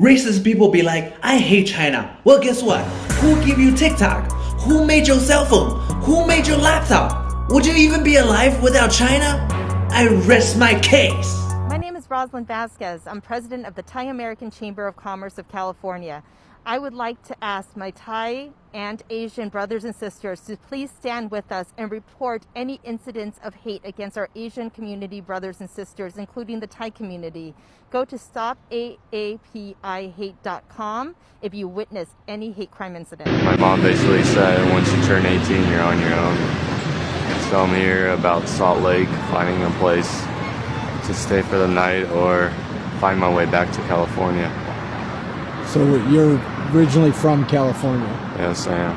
Racist people be like, I hate China. Well, guess what? Who gave you TikTok? Who made your cell phone? Who made your laptop? Would you even be alive without China? I rest my case. My name is Rosalind Vasquez. I'm president of the Thai American Chamber of Commerce of California. I would like to ask my Thai and Asian brothers and sisters to please stand with us and report any incidents of hate against our Asian community brothers and sisters, including the Thai community. Go to StopAsianHate.com if you witness any hate crime incident. My mom basically said once you turn 18, you're on your own. So I'm here about Salt Lake, finding a place to stay for the night or find my way back to California. So you're originally from California? Yes, I am.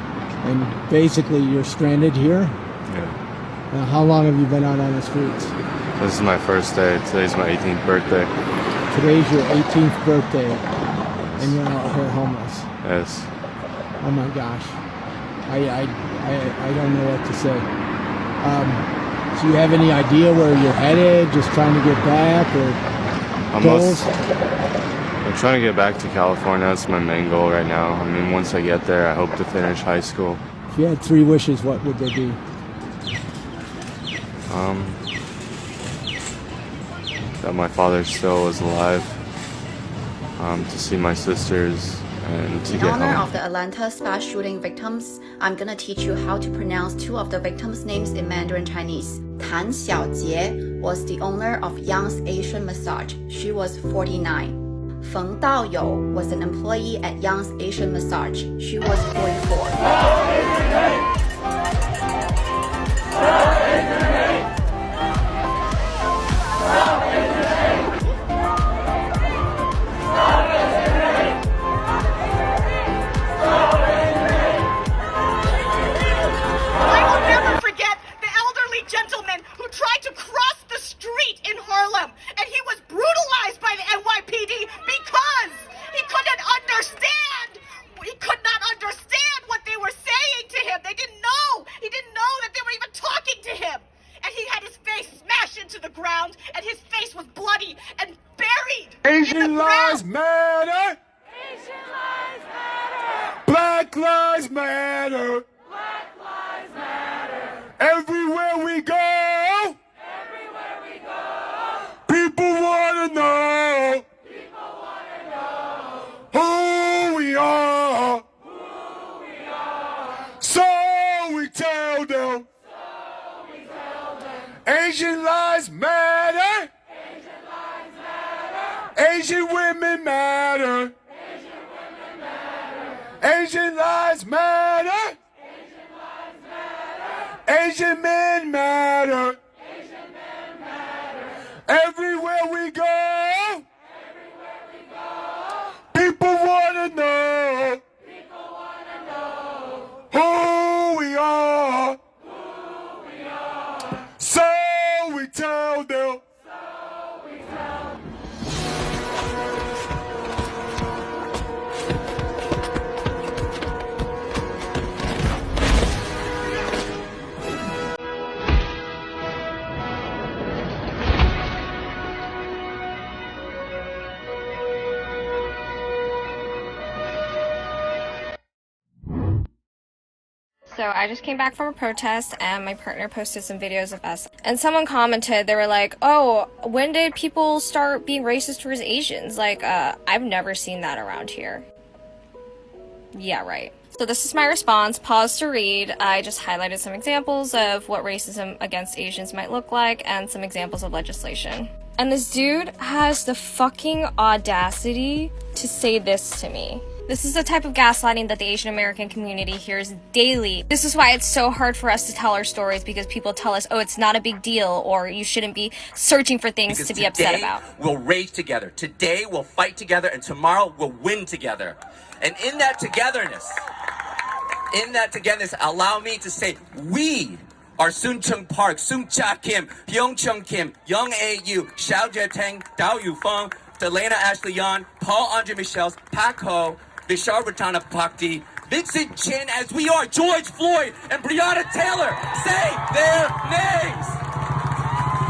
And basically you're stranded here? Yeah. How long have you been out on the streets? This is my first day. Today's my 18th birthday. Today's your 18th birthday, and you're out here homeless? Yes. Oh my gosh. I don't know what to say. Do you have any idea where you're headed? Just trying to get back, or goals? I'm trying to get back to California. That's my main goal right now. I mean, once I get there, I hope to finish high school. If you had 3 wishes, what would they be? That my father still was alive, to see my sisters, and to In get honor home. of the Atlanta spa shooting victims, I'm gonna teach you how to pronounce 2 of the victims' names in Mandarin Chinese. Tan Xiaojie was the owner of Young's Asian Massage. She was 49. Feng Daoyou was an employee at Young's Asian Massage. She was 44. Gentleman who tried to cross the street in Harlem, and he was brutalized by the NYPD because he couldn't understand. He could not understand what they were saying to him. They didn't know. He didn't know that they were even talking to him. And he had his face smashed into the ground, and his face was bloody and buried. Asian lives matter. Asian lives matter. Black lives matter. Black lives matter. Everywhere we go, people wanna know, who we are. So we tell them, Asian lives matter. Asian women matter. Asian lives matter. Asian men matter. Asian men matter. Everywhere we go, people wanna know, who we are. So we tell them. So I just came back from a protest and my partner posted some videos of us. And someone commented, they were like, oh, when did people start being racist towards Asians? Like, I've never seen that around here. Yeah, right. So this is my response. Pause to read. I just highlighted some examples of what racism against Asians might look like and some examples of legislation. And this dude has the fucking audacity to say this to me. This is the type of gaslighting that the Asian American community hears daily. This is why it's so hard for us to tell our stories, because people tell us, oh, it's not a big deal, or you shouldn't be searching for things to be upset about. We'll rage together. Today we'll fight together, and tomorrow we'll win together. And in that togetherness, allow me to say, we are Soon Chung Park, Soon Cha Kim, Hyung Chung Kim, Young A.U., Xiao Jieteng, Dao Yufeng, Delana Ashley Yan, Paul Andre Michels, Pak Ho, Vishal Ratana Bhakti, Vincent Chin, as we are George Floyd and Breonna Taylor. Say their names.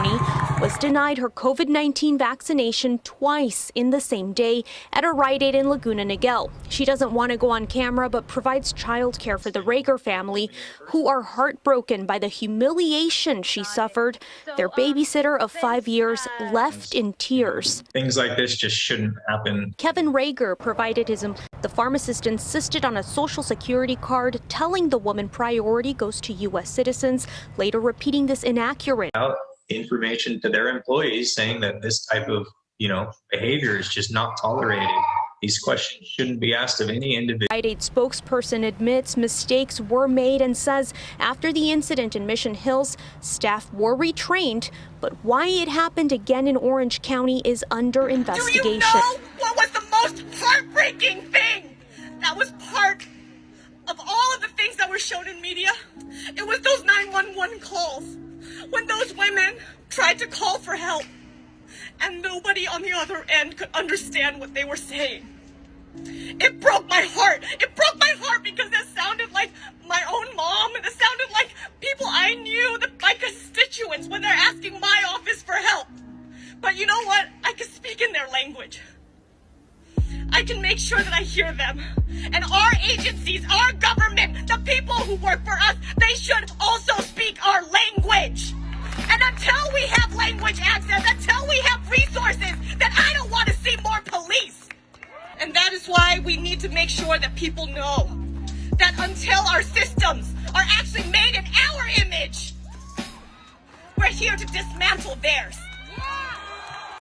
Me, was denied her COVID-19 vaccination twice in the same day at a Rite Aid in Laguna Niguel. She doesn't want to go on camera, but provides childcare for the Rager family, who are heartbroken by the humiliation she suffered. Their babysitter of 5 years left in tears. Things like this just shouldn't happen. Kevin Rager provided his employee. The pharmacist insisted on a social security card, telling the woman priority goes to U.S. citizens, later repeating this inaccurate. Information to their employees saying that this type of, behavior is just not tolerated. These questions shouldn't be asked of any individual. Rite Aid spokesperson admits mistakes were made and says after the incident in Mission Hills, staff were retrained, but why it happened again in Orange County is under investigation. Do you know what was the most heartbreaking thing that was part of all of the things that were shown in media? It was those 911 calls. When those women tried to call for help and nobody on the other end could understand what they were saying. It broke my heart. It broke my heart because it sounded like my own mom, and it sounded like people I knew, my constituents, when they're asking my office for help. But you know what? I can speak in their language. I can make sure that I hear them. And our agencies, our government, the people who work for us, they should also speak our language. And until we have language access, until we have resources, then I don't want to see more police. And that is why we need to make sure that people know that until our systems are actually made in our image, we're here to dismantle theirs.